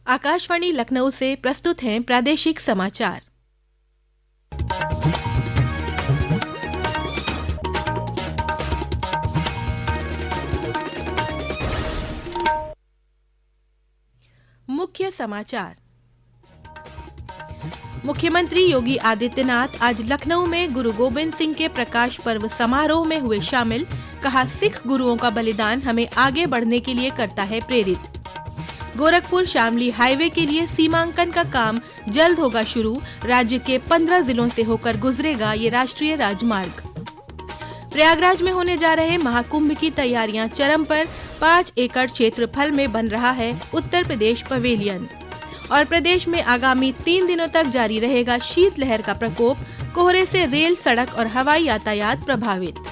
आकाशवाणी लखनऊ से प्रस्तुत हैं प्रादेशिक समाचार। मुख्य समाचार। मुख्यमंत्री योगी आदित्यनाथ आज लखनऊ में गुरु गोविंद सिंह के प्रकाश पर्व समारोह में हुए शामिल। कहा, सिख गुरुओं का बलिदान हमें आगे बढ़ने के लिए करता है प्रेरित। गोरखपुर शामली हाईवे के लिए सीमांकन का काम जल्द होगा शुरू। राज्य के 15 जिलों से होकर गुजरेगा ये राष्ट्रीय राजमार्ग। प्रयागराज में होने जा रहे महाकुंभ की तैयारियां चरम पर। 5 एकड़ क्षेत्रफल में बन रहा है उत्तर प्रदेश पवेलियन। और प्रदेश में आगामी 3 दिनों तक जारी रहेगा शीतलहर का प्रकोप। कोहरे से रेल, सड़क और हवाई यातायात प्रभावित।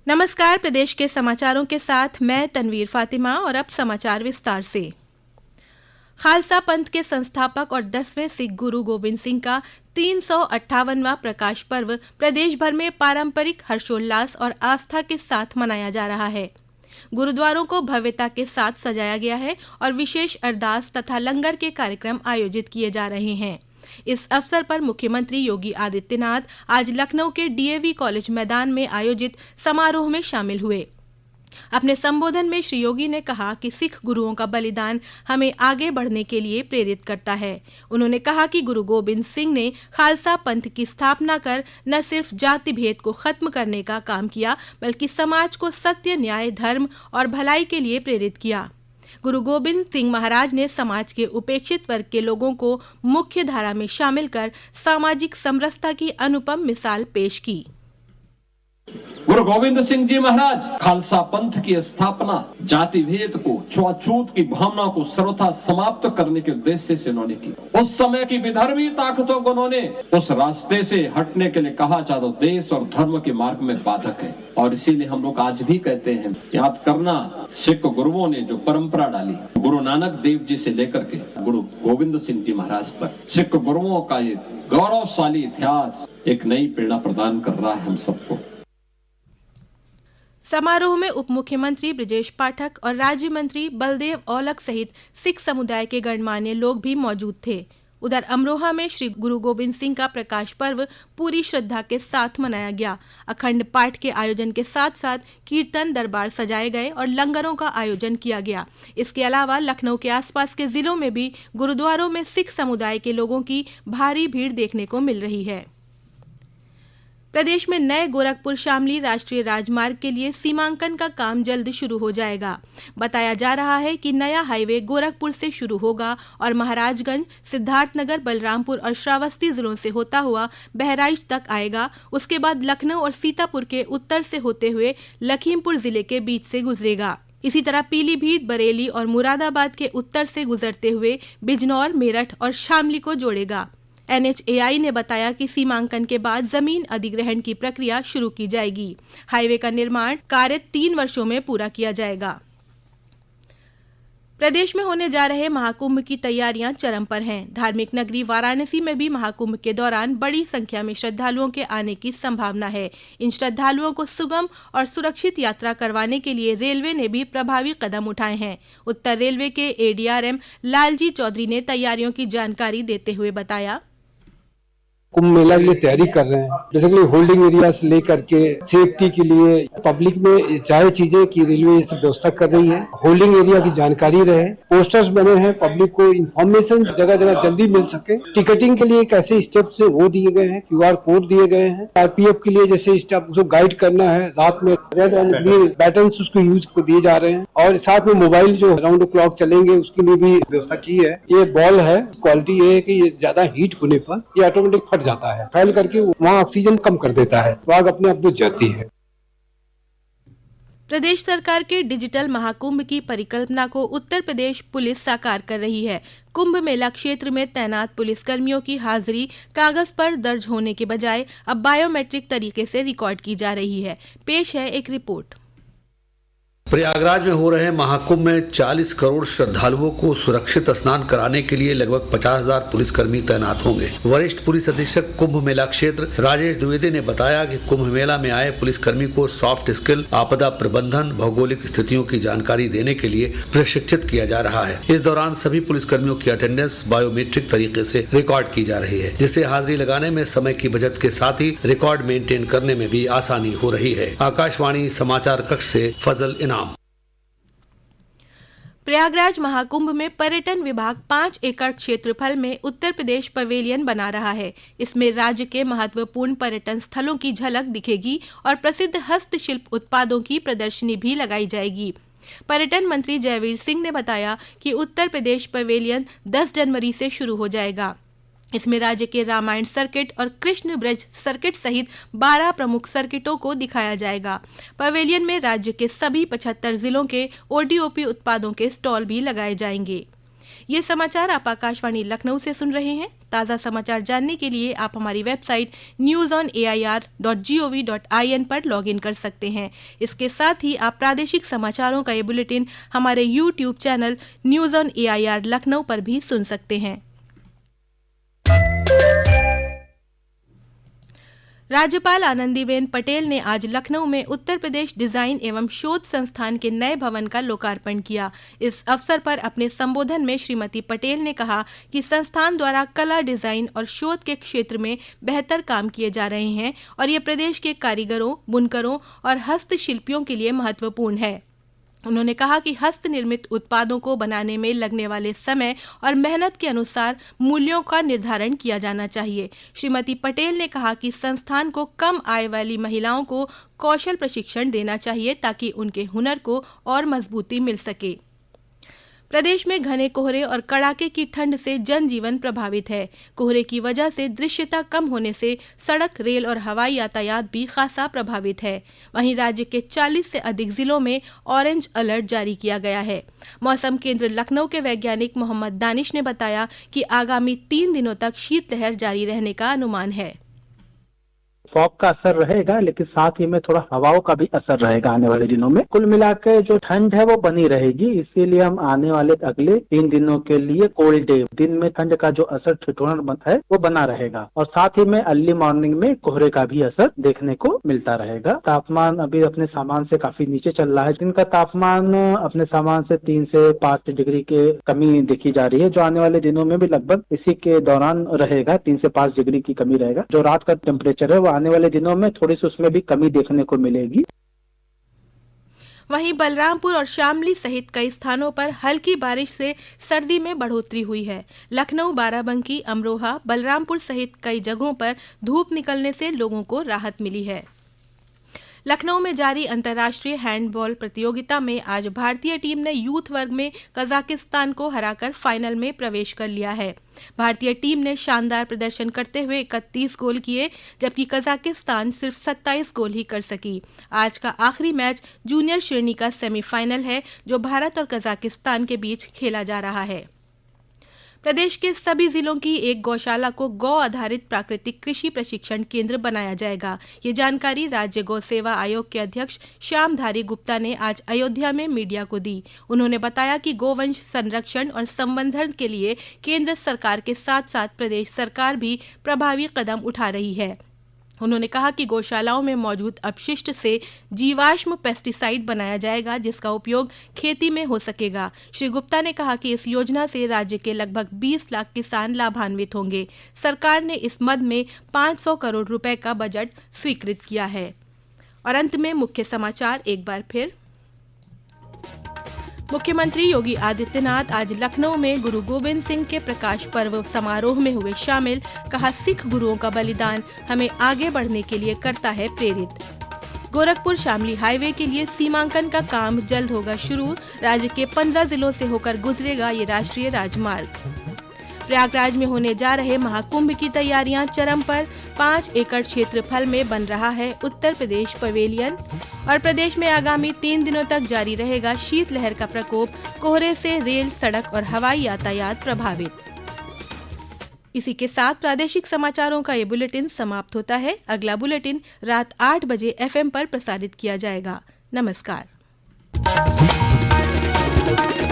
नमस्कार, प्रदेश के समाचारों के साथ मैं तनवीर फातिमा और अब समाचार विस्तार से। खालसा पंथ के संस्थापक और 10वें सिख गुरु गोविंद सिंह का 358वां प्रकाश पर्व प्रदेश भर में पारंपरिक हर्षोल्लास और आस्था के साथ मनाया जा रहा है। गुरुद्वारों को भव्यता के साथ सजाया गया है और विशेष अरदास तथा लंगर के कार्यक्रम आयोजित किए जा रहे हैं। इस अवसर पर मुख्यमंत्री योगी आदित्यनाथ आज लखनऊ के डीएवी कॉलेज मैदान में आयोजित समारोह में शामिल हुए। अपने संबोधन में श्री योगी ने कहा कि सिख गुरुओं का बलिदान हमें आगे बढ़ने के लिए प्रेरित करता है। उन्होंने कहा कि गुरु गोविंद सिंह ने खालसा पंथ की स्थापना कर न सिर्फ जाति भेद को खत्म करने का काम किया, बल्कि समाज को सत्य, न्याय, धर्म और भलाई के लिए प्रेरित किया। गुरु गोविंद सिंह महाराज ने समाज के उपेक्षित वर्ग के लोगों को मुख्य धारा में शामिल कर सामाजिक समरसता की अनुपम मिसाल पेश की। गुरु गोविंद सिंह जी महाराज खालसा पंथ की स्थापना जाति भेद को, छुआछूत की भावना को सर्वथा समाप्त करने के उद्देश्य से उन्होंने की। उस समय की विधर्मी ताकतों को उन्होंने उस रास्ते से हटने के लिए कहा, चाहे देश और धर्म के मार्ग में बाधक है। और इसीलिए हम लोग आज भी कहते हैं, याद करना, सिख गुरुओं ने जो परंपरा डाली, गुरु नानक देव जी से लेकर के गुरु गोविंद सिंह जी महाराज तक, सिख गुरुओं का ये गौरवशाली इतिहास एक नई प्रेरणा प्रदान कर रहा है हम सबको। समारोह में उप मुख्यमंत्री ब्रजेश पाठक और राज्य मंत्री बलदेव औलख सहित सिख समुदाय के गणमान्य लोग भी मौजूद थे। उधर अमरोहा में श्री गुरु गोविंद सिंह का प्रकाश पर्व पूरी श्रद्धा के साथ मनाया गया। अखंड पाठ के आयोजन के साथ साथ कीर्तन, दरबार सजाए गए और लंगरों का आयोजन किया गया। इसके अलावा लखनऊ के आसपास के जिलों में भी गुरुद्वारों में सिख समुदाय के लोगों की भारी भीड़ देखने को मिल रही है। प्रदेश में नए गोरखपुर शामली राष्ट्रीय राजमार्ग के लिए सीमांकन का काम जल्द शुरू हो जाएगा। बताया जा रहा है कि नया हाईवे गोरखपुर से शुरू होगा और महाराजगंज, सिद्धार्थनगर, बलरामपुर और श्रावस्ती जिलों से होता हुआ बहराइच तक आएगा। उसके बाद लखनऊ और सीतापुर के उत्तर से होते हुए लखीमपुर जिले के बीच से गुजरेगा। इसी तरह पीलीभीत, बरेली और मुरादाबाद के उत्तर से गुजरते हुए बिजनौर, मेरठ और शामली को जोड़ेगा। NHAI ने बताया कि सीमांकन के बाद जमीन अधिग्रहण की प्रक्रिया शुरू की जाएगी। हाईवे का निर्माण कार्य 3 वर्षों में पूरा किया जाएगा। प्रदेश में होने जा रहे महाकुंभ की तैयारियां चरम पर हैं। धार्मिक नगरी वाराणसी में भी महाकुंभ के दौरान बड़ी संख्या में श्रद्धालुओं के आने की संभावना है। इन श्रद्धालुओं को सुगम और सुरक्षित यात्रा करवाने के लिए रेलवे ने भी प्रभावी कदम उठाए हैं। उत्तर रेलवे के ADRM लालजी चौधरी ने तैयारियों की जानकारी देते हुए बताया, कुंभ मेला के लिए तैयारी कर रहे हैं। बेसिकली होल्डिंग एरिया से लेकर के सेफ्टी के लिए पब्लिक में चाहे चीजें की रेलवे ये सब व्यवस्था कर रही है। होल्डिंग एरिया की जानकारी रहे, पोस्टर्स बने हैं, पब्लिक को इन्फॉर्मेशन जगह जगह जल्दी मिल सके। टिकटिंग के लिए कैसे स्टेप्स वो दिए गए हैं, QR कोड दिए गए हैं। RPF के लिए जैसे स्टाफ उसको गाइड करना है, रात में रेड एंड ग्रीन बैटन्स उसको यूज को दिए जा रहे हैं। और साथ में मोबाइल जो राउंड द क्लॉक चलेंगे उसके लिए भी व्यवस्था की है। ये बॉल है, क्वालिटी ये है कि ये ज्यादा हीट होने पर ये ऑटोमेटिक फट जाता है, फैल करके वहाँ ऑक्सीजन कम कर देता है, तो आग अपने आप बुझ जाती है। प्रदेश सरकार के डिजिटल महाकुंभ की परिकल्पना को उत्तर प्रदेश पुलिस साकार कर रही है। कुंभ मेला क्षेत्र में तैनात पुलिसकर्मियों की हाजिरी कागज पर दर्ज होने के बजाय अब बायोमेट्रिक तरीके से रिकॉर्ड की जा रही है। पेश है एक रिपोर्ट। प्रयागराज में हो रहे महाकुंभ में 40 करोड़ श्रद्धालुओं को सुरक्षित स्नान कराने के लिए लगभग 50,000 पुलिसकर्मी तैनात होंगे। वरिष्ठ पुलिस अधीक्षक कुंभ मेला क्षेत्र राजेश द्विवेदी ने बताया कि कुंभ मेला में आए पुलिसकर्मी को सॉफ्ट स्किल, आपदा प्रबंधन, भौगोलिक स्थितियों की जानकारी देने के लिए प्रशिक्षित किया जा रहा है। इस दौरान सभी पुलिसकर्मियों की अटेंडेंस बायोमेट्रिक तरीके से रिकॉर्ड की जा रही है, जिससे हाजिरी लगाने में समय की बचत के साथ ही रिकॉर्ड मेंटेन करने में भी आसानी हो रही है। आकाशवाणी समाचार कक्ष से फजल इनाम। प्रयागराज महाकुंभ में पर्यटन विभाग 5 एकड़ क्षेत्रफल में उत्तर प्रदेश पवेलियन बना रहा है। इसमें राज्य के महत्वपूर्ण पर्यटन स्थलों की झलक दिखेगी और प्रसिद्ध हस्तशिल्प उत्पादों की प्रदर्शनी भी लगाई जाएगी। पर्यटन मंत्री जयवीर सिंह ने बताया कि उत्तर प्रदेश पवेलियन 10 जनवरी से शुरू हो जाएगा। इसमें राज्य के रामायण सर्किट और कृष्ण ब्रज सर्किट सहित 12 प्रमुख सर्किटों को दिखाया जाएगा। पवेलियन में राज्य के सभी 75 जिलों के ओडीओपी उत्पादों के स्टॉल भी लगाए जाएंगे। ये समाचार आप आकाशवाणी लखनऊ से सुन रहे हैं। ताज़ा समाचार जानने के लिए आप हमारी वेबसाइट newsonair.gov.in पर लॉगिन कर सकते हैं। इसके साथ ही आप प्रादेशिक समाचारों का ये बुलेटिन हमारे YouTube channel news on AIR Lucknow पर भी सुन सकते हैं। राज्यपाल आनंदीबेन पटेल ने आज लखनऊ में उत्तर प्रदेश डिजाइन एवं शोध संस्थान के नए भवन का लोकार्पण किया। इस अवसर पर अपने संबोधन में श्रीमती पटेल ने कहा कि संस्थान द्वारा कला, डिजाइन और शोध के क्षेत्र में बेहतर काम किए जा रहे हैं और ये प्रदेश के कारीगरों, बुनकरों और हस्तशिल्पियों के लिए महत्वपूर्ण है। उन्होंने कहा कि हस्त निर्मित उत्पादों को बनाने में लगने वाले समय और मेहनत के अनुसार मूल्यों का निर्धारण किया जाना चाहिए। श्रीमती पटेल ने कहा कि संस्थान को कम आय वाली महिलाओं को कौशल प्रशिक्षण देना चाहिए ताकि उनके हुनर को और मजबूती मिल सके। प्रदेश में घने कोहरे और कड़ाके की ठंड से जनजीवन प्रभावित है। कोहरे की वजह से दृश्यता कम होने से सड़क, रेल और हवाई यातायात भी खासा प्रभावित है। वहीं राज्य के 40 से अधिक जिलों में ऑरेंज अलर्ट जारी किया गया है। मौसम केंद्र लखनऊ के वैज्ञानिक मोहम्मद दानिश ने बताया कि आगामी 3 दिनों तक शीतलहर जारी रहने का अनुमान है। फॉग का असर रहेगा, लेकिन साथ ही में थोड़ा हवाओं का भी असर रहेगा आने वाले दिनों में। कुल मिलाकर जो ठंड है वो बनी रहेगी, इसीलिए हम आने वाले अगले 3 दिनों के लिए कोल्ड डे, दिन में ठंड का जो असर ठिठुरन है वो बना रहेगा और साथ ही में अर्ली मॉर्निंग में कोहरे का भी असर देखने को मिलता रहेगा। तापमान अभी अपने सामान से काफी नीचे चल रहा है। दिन का तापमान अपने सामान से 3 से 5 डिग्री के कमी देखी जा रही है, जो आने वाले दिनों में भी लगभग इसी के दौरान रहेगा। 3 से 5 डिग्री की कमी रहेगा। जो रात का टेम्परेचर है वो आने वाले दिनों में थोड़ी सी उसमें भी कमी देखने को मिलेगी। वहीं बलरामपुर और शामली सहित कई स्थानों पर हल्की बारिश से सर्दी में बढ़ोतरी हुई है। लखनऊ, बाराबंकी, अमरोहा, बलरामपुर सहित कई जगहों पर धूप निकलने से लोगों को राहत मिली है। लखनऊ में जारी अंतर्राष्ट्रीय हैंडबॉल प्रतियोगिता में आज भारतीय टीम ने यूथ वर्ग में कजाकिस्तान को हराकर फाइनल में प्रवेश कर लिया है। भारतीय टीम ने शानदार प्रदर्शन करते हुए 31 गोल किए, जबकि कजाकिस्तान सिर्फ 27 गोल ही कर सकी। आज का आखिरी मैच जूनियर श्रेणी का सेमीफाइनल है, जो भारत और कजाकिस्तान के बीच खेला जा रहा है। प्रदेश के सभी जिलों की एक गौशाला को गौ आधारित प्राकृतिक कृषि प्रशिक्षण केंद्र बनाया जाएगा। ये जानकारी राज्य गौ सेवा आयोग के अध्यक्ष श्यामधारी गुप्ता ने आज अयोध्या में मीडिया को दी। उन्होंने बताया कि गोवंश संरक्षण और संवर्धन के लिए केंद्र सरकार के साथ साथ प्रदेश सरकार भी प्रभावी कदम उठा रही है। उन्होंने कहा कि गौशालाओं में मौजूद अपशिष्ट से जीवाश्म पेस्टिसाइड बनाया जाएगा, जिसका उपयोग खेती में हो सकेगा। श्री गुप्ता ने कहा कि इस योजना से राज्य के लगभग 20 लाख किसान लाभान्वित होंगे। सरकार ने इस मद में 500 करोड़ रुपए का बजट स्वीकृत किया है। और अंत में मुख्य समाचार एक बार फिर। मुख्यमंत्री योगी आदित्यनाथ आज लखनऊ में गुरु गोविंद सिंह के प्रकाश पर्व समारोह में हुए शामिल। कहा, सिख गुरुओं का बलिदान हमें आगे बढ़ने के लिए करता है प्रेरित। गोरखपुर शामली हाईवे के लिए सीमांकन का काम जल्द होगा शुरू। राज्य के 15 जिलों से होकर गुजरेगा ये राष्ट्रीय राजमार्ग। प्रयागराज में होने जा रहे महाकुंभ की तैयारियां चरम पर। 5 एकड़ क्षेत्रफल में बन रहा है उत्तर प्रदेश पवेलियन। और प्रदेश में आगामी 3 दिनों तक जारी रहेगा शीतलहर का प्रकोप। कोहरे से रेल, सड़क और हवाई यातायात प्रभावित। इसी के साथ प्रादेशिक समाचारों का ये बुलेटिन समाप्त होता है। अगला बुलेटिन रात 8 बजे FM पर प्रसारित किया जाएगा। नमस्कार। हैं।